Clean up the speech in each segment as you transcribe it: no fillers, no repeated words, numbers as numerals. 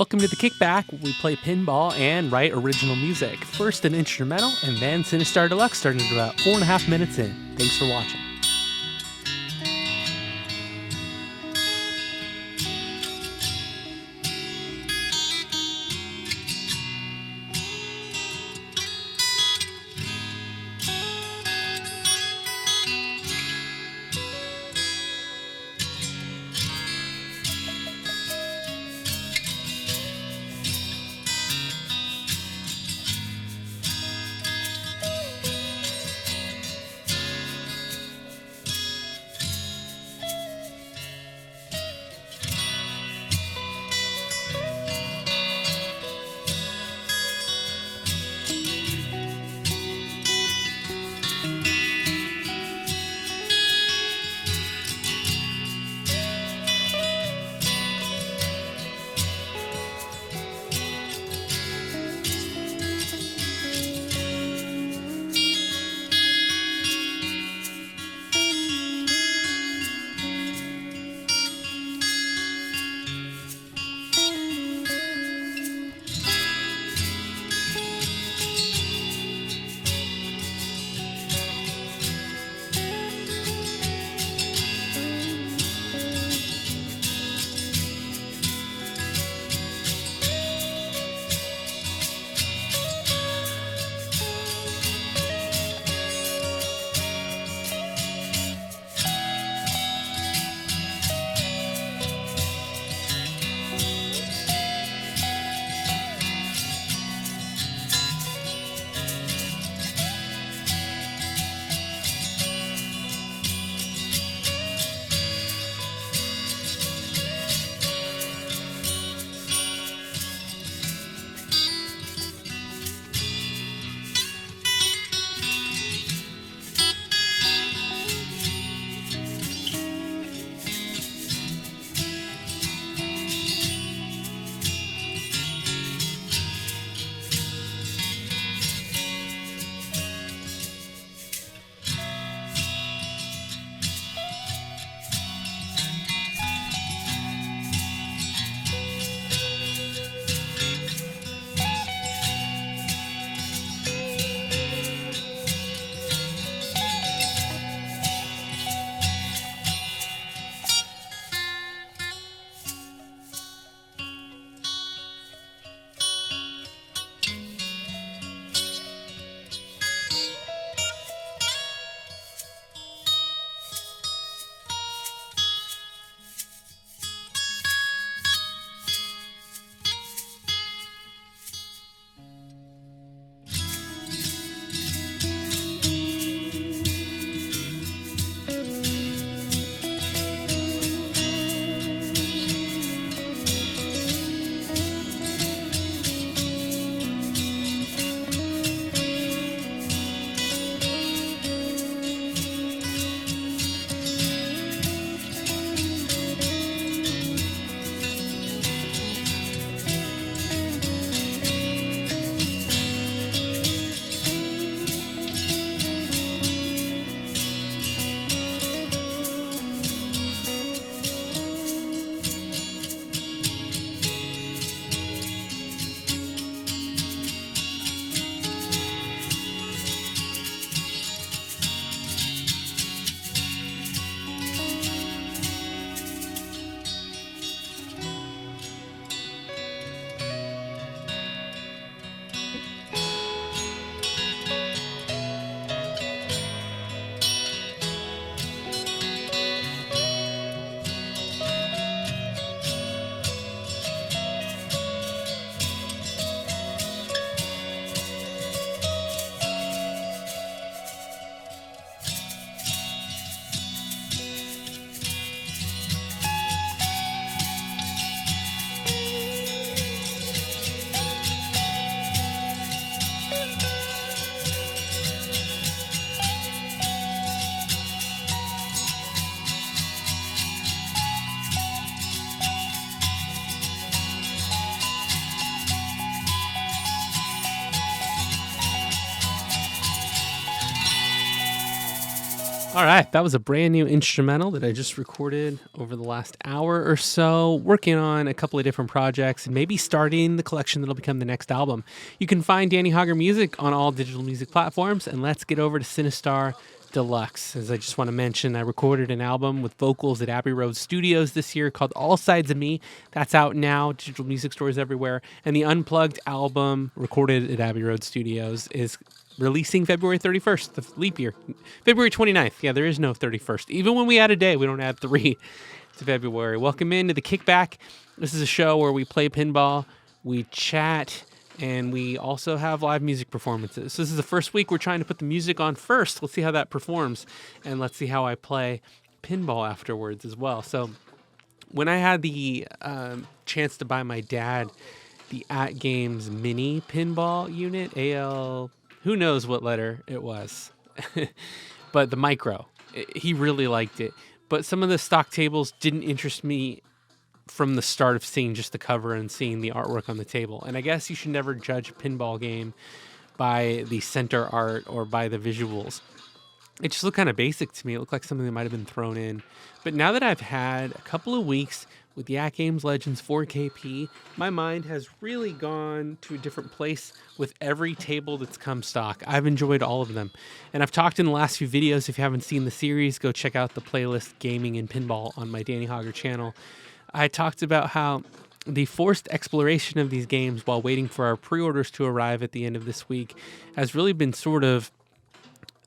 Welcome to the Kickback, where we play pinball and write original music. First an instrumental, and then Cinestar Deluxe starting at about 4.5 minutes in. Thanks for watching. All right, that was a brand new instrumental that I just recorded over the last hour or so, working on a couple of different projects and maybe starting the collection that'll become the next album. You can find Danny Hauger music on all digital music platforms, and let's get over to Cinestar Deluxe. As I just want to mention, I recorded an album with vocals at Abbey Road Studios this year called All Sides of Me. That's out now, digital music stores everywhere. And the Unplugged album recorded at Abbey Road Studios is releasing February 31st, the leap year. February 29th. Yeah, there is no 31st. Even when we add a day, we don't add 3 to February. Welcome into the KickBack. This is a show where we play pinball, we chat, and we also have live music performances. So this is the first week we're trying to put the music on first. Let's see how that performs, and let's see how I play pinball afterwards as well. So when I had the chance to buy my dad the AtGames mini pinball unit, AL... who knows what letter it was, but the micro, he really liked it. But some of the stock tables didn't interest me from the start of seeing just the cover and seeing the artwork on the table. And I guess you should never judge a pinball game by the center art or by the visuals. It just looked kind of basic to me. It looked like something that might have been thrown in. But now that I've had a couple of weeks with the AtGames Legends 4KP, my mind has really gone to a different place with every table that's come stock. I've enjoyed all of them. And I've talked in the last few videos. If you haven't seen the series, go check out the playlist Gaming and Pinball on my Danny Hauger channel. I talked about how the forced exploration of these games while waiting for our pre-orders to arrive at the end of this week has really been sort of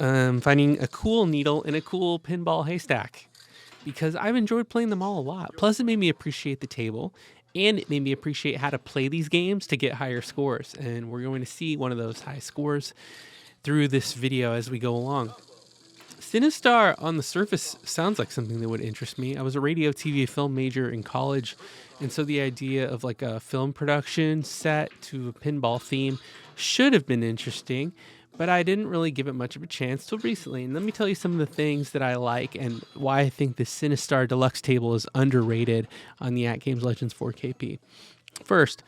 finding a cool needle in a cool pinball haystack, because I've enjoyed playing them all a lot. Plus, it made me appreciate the table, and it made me appreciate how to play these games to get higher scores. And we're going to see one of those high scores through this video as we go along. Cinestar, on the surface, sounds like something that would interest me. I was a radio, TV, film major in college, and so the idea of like a film production set to a pinball theme should have been interesting. But I didn't really give it much of a chance till recently. And let me tell you some of the things that I like and why I think the Cinestar Deluxe table is underrated on the AtGames Legends 4KP. First,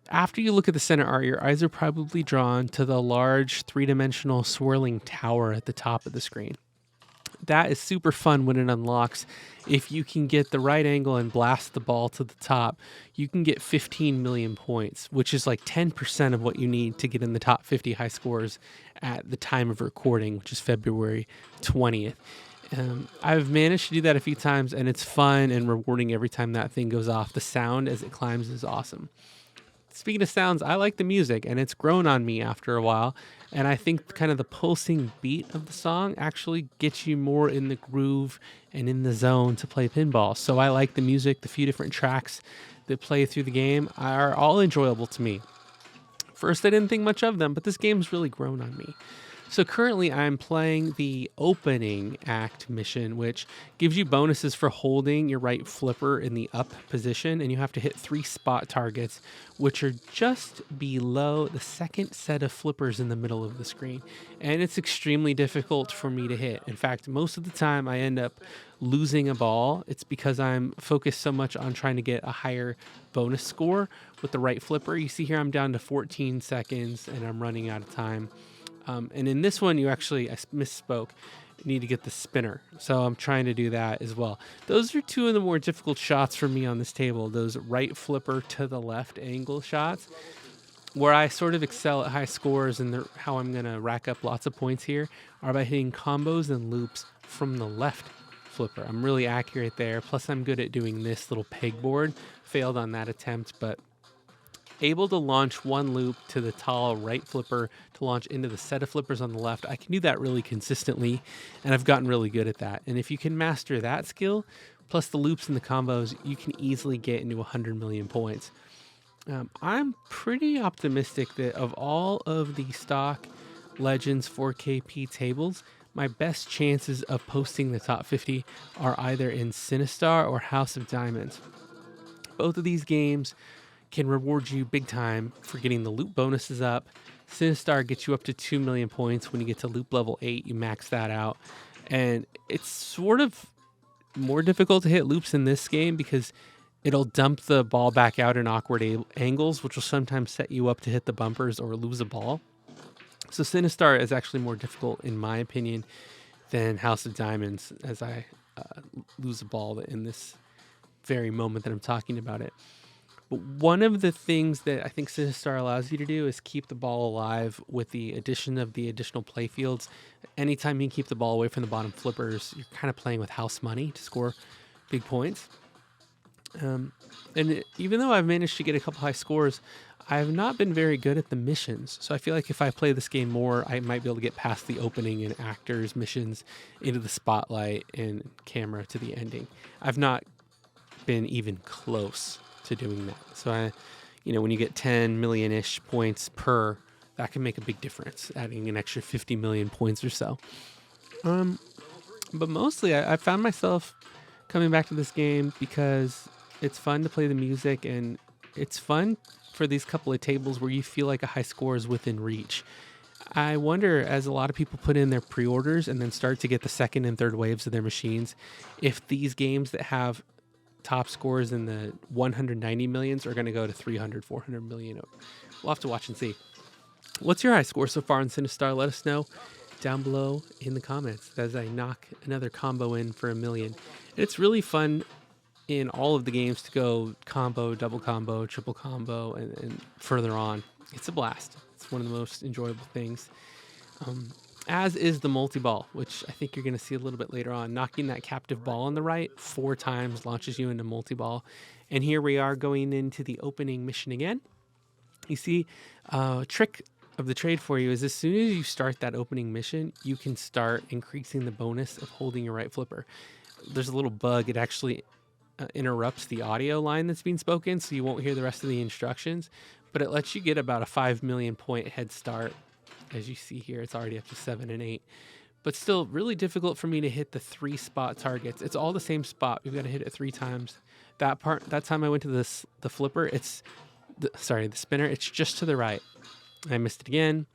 after you look at the center art, your eyes are probably drawn to the large three-dimensional swirling tower at the top of the screen. That is super fun when it unlocks. If you can get the right angle and blast the ball to the top, you can get 15 million points, which is like 10% of what you need to get in the top 50 high scores at the time of recording, which is February 20th. I've managed to do that a few times, and it's fun and rewarding every time that thing goes off. The sound as it climbs is awesome. Speaking of sounds, I like the music, and it's grown on me after a while. And I think kind of the pulsing beat of the song actually gets you more in the groove and in the zone to play pinball. So I like the music. The few different tracks that play through the game are all enjoyable to me. First, I didn't think much of them, but this game's really grown on me. So currently I'm playing the opening act mission, which gives you bonuses for holding your right flipper in the up position, and you have to hit 3 spot targets, which are just below the second set of flippers in the middle of the screen. And it's extremely difficult for me to hit. In fact, most of the time I end up losing a ball. It's because I'm focused so much on trying to get a higher bonus score with the right flipper. You see here I'm down to 14 seconds and I'm running out of time. And in this one, I misspoke, you need to get the spinner. So I'm trying to do that as well. Those are 2 of the more difficult shots for me on this table, those right flipper to the left angle shots. Where I sort of excel at high scores and how I'm going to rack up lots of points here are by hitting combos and loops from the left flipper. I'm really accurate there. Plus, I'm good at doing this little pegboard. Failed on that attempt, but able to launch one loop to the tall right flipper to launch into the set of flippers on the left. I can do that really consistently, and I've gotten really good at that. And if you can master that skill, plus the loops and the combos, you can easily get into 100 million points. I'm pretty optimistic that of all of the stock Legends 4KP tables, my best chances of posting the top 50 are either in Cinestar or House of Diamonds. Both of these games can reward you big time for getting the loop bonuses up. Cinestar gets you up to 2 million points. When you get to loop level 8, you max that out. And it's sort of more difficult to hit loops in this game because it'll dump the ball back out in awkward angles, which will sometimes set you up to hit the bumpers or lose a ball. So Cinestar is actually more difficult, in my opinion, than House of Diamonds as I lose a ball in this very moment that I'm talking about it. But one of the things that I think Cinestar allows you to do is keep the ball alive with the addition of the additional play fields. Anytime you can keep the ball away from the bottom flippers, you're kind of playing with house money to score big points. And even though I've managed to get a couple high scores, I have not been very good at the missions. So I feel like if I play this game more, I might be able to get past the opening and actors missions into the spotlight and camera to the ending. I've not been even close to doing that. So when you get 10 million-ish points per, that can make a big difference, adding an extra 50 million points or so. But mostly I found myself coming back to this game because it's fun to play the music, and it's fun for these couple of tables where you feel like a high score is within reach. I wonder, as a lot of people put in their pre-orders and then start to get the second and third waves of their machines, if these games that have top scores in the 190 millions are going to go to 300, 400 million. We'll have to watch and see. What's your high score so far on Cinestar? Let us know down below in the comments as I knock another combo in for 1 million. And it's really fun in all of the games to go combo, double combo, triple combo, and further on. It's a blast. It's one of the most enjoyable things. As is the multi-ball, which I think you're going to see a little bit later on. Knocking that captive ball on the right 4 times launches you into multi-ball. And here we are going into the opening mission again. You see, a trick of the trade for you is as soon as you start that opening mission, you can start increasing the bonus of holding your right flipper. There's a little bug. It actually interrupts the audio line that's being spoken, so you won't hear the rest of the instructions. But it lets you get about a 5 million point head start. As you see here, it's already up to 7 and 8, but still really difficult for me to hit the 3 spot targets. It's all the same spot. We've got to hit it 3 times. That time I went to the flipper, the spinner. It's just to the right. I missed it again.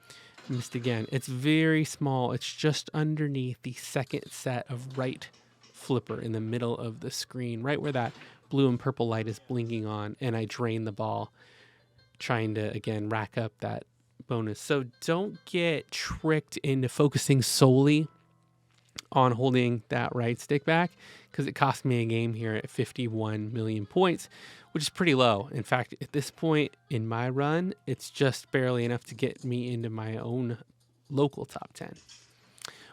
It's very small. It's just underneath the second set of right flipper in the middle of the screen, right where that blue and purple light is blinking on, and I drain the ball, trying to, again, rack up that bonus. So don't get tricked into focusing solely on holding that right stick back, because it cost me a game here at 51 million points, which is pretty low. In fact, at this point in my run, it's just barely enough to get me into my own local top 10.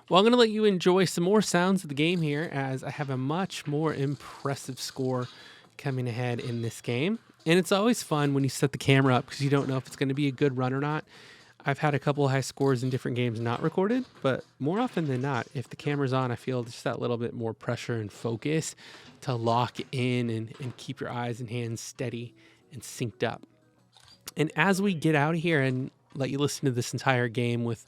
Well, I'm going to let you enjoy some more sounds of the game here, as I have a much more impressive score coming ahead in this game. And it's always fun when you set the camera up because you don't know if it's going to be a good run or not. I've had a couple of high scores in different games not recorded, but more often than not, if the camera's on, I feel just that little bit more pressure and focus to lock in and keep your eyes and hands steady and synced up. And as we get out of here and let you listen to this entire game with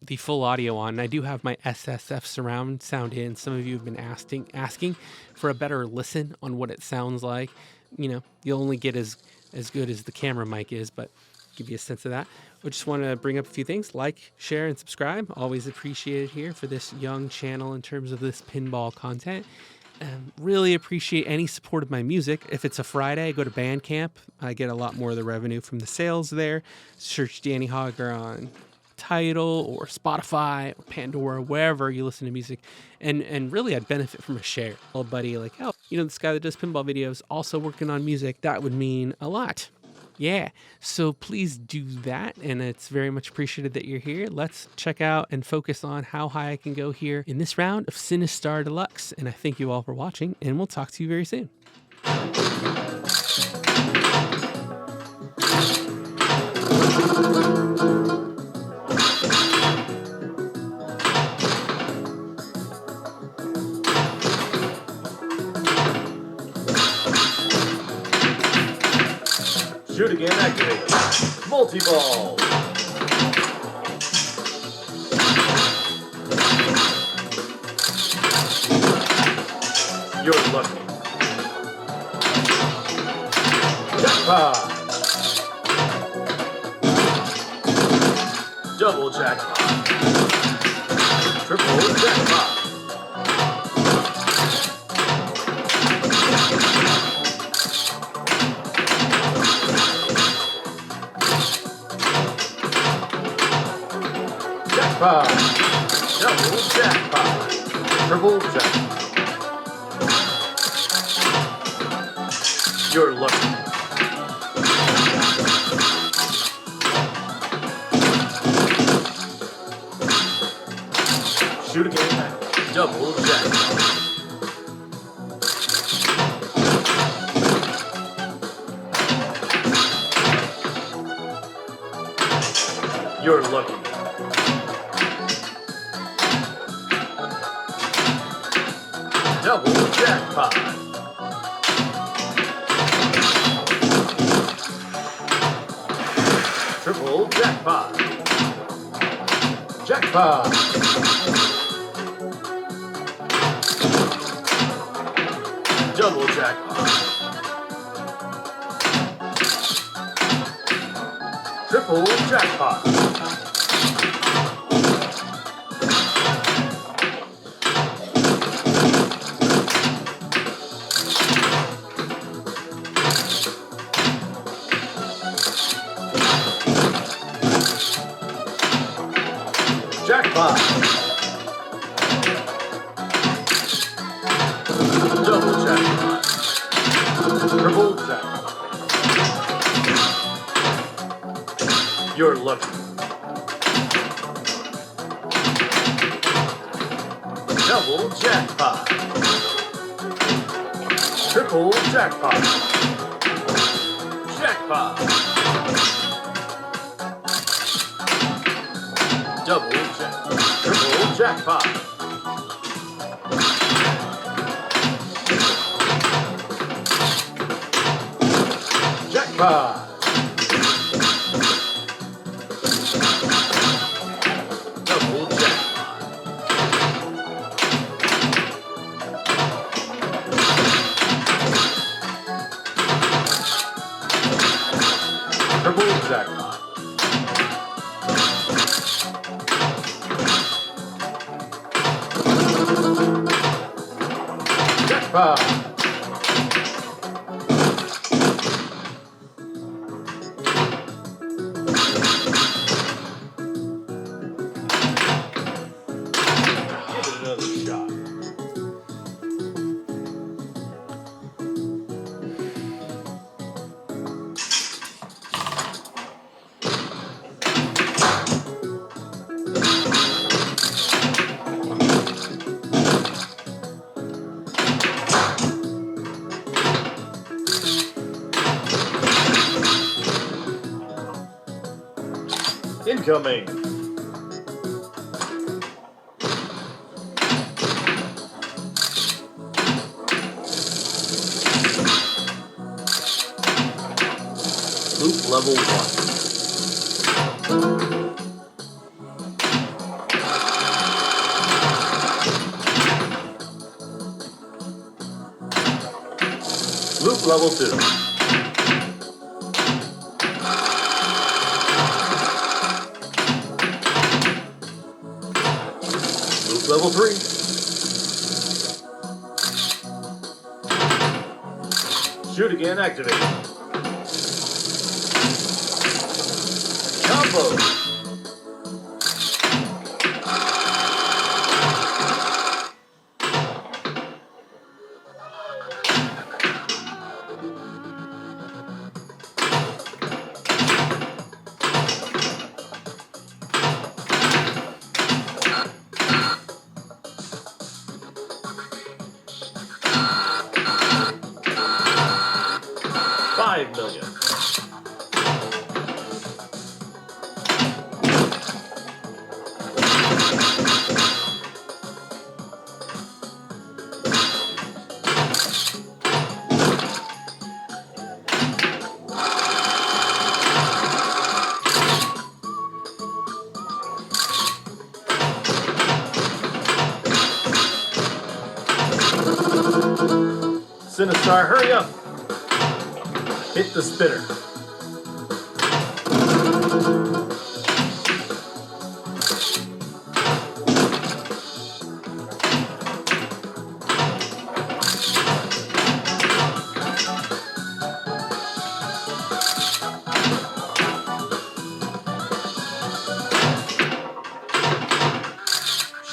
the full audio on, and I do have my SSF surround sound in. Some of you have been asking for a better listen on what it sounds like. You'll only get as good as the camera mic is, but give you a sense of that. I just want to bring up a few things. Like, share, and subscribe. Always appreciated here for this young channel in terms of this pinball content. Really appreciate any support of my music. If it's a Friday, go to BandCamp. I get a lot more of the revenue from the sales there. Search Danny Hauger on Tidal or Spotify or Pandora, wherever you listen to music. And really, I'd benefit from a share. A buddy like, oh, this guy that does pinball videos also working on music. That would mean a lot. Yeah, so please do that, and it's very much appreciated that you're here. Let's check out and focus on how high I can go here in this round of Cinestar Deluxe, and I thank you all for watching, and we'll talk to you very soon. Shoot again, activate. Multi-ball. You're lucky. Jackpot. Double jackpot. Triple jackpot. Jackpot. Double jackpot. Triple jackpot. You're lucky. Shoot again. Double jackpot. You're lucky. Double jackpot. Triple jackpot. Jackpot. Double jackpot. Triple jackpot. Jackpot. Double jackpot. Triple jackpot. You're lucky. Double jackpot. Triple jackpot. Jackpot. Double jackpot. Triple jackpot. Jackpot. Double jackpot. Triple jackpot. Jackpot. Give it another shot. Incoming. Loop level 1. Loop level 2. Loop level 3. Shoot again, activate. Combo. $5 million. Cinestar, hurry up! Hit the spinner.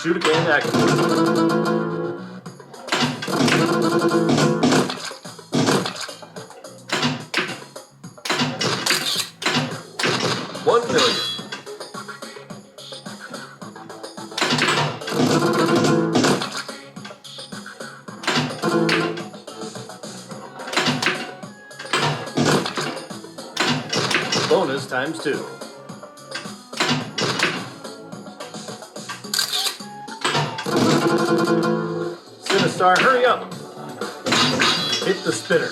Shoot again, activate. $1 million. Bonus times 2. Cinestar, hurry up! Hit the spinner.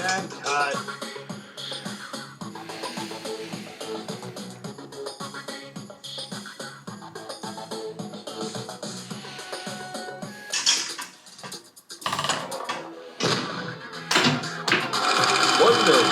And cut. $1 million.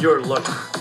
You're lucky.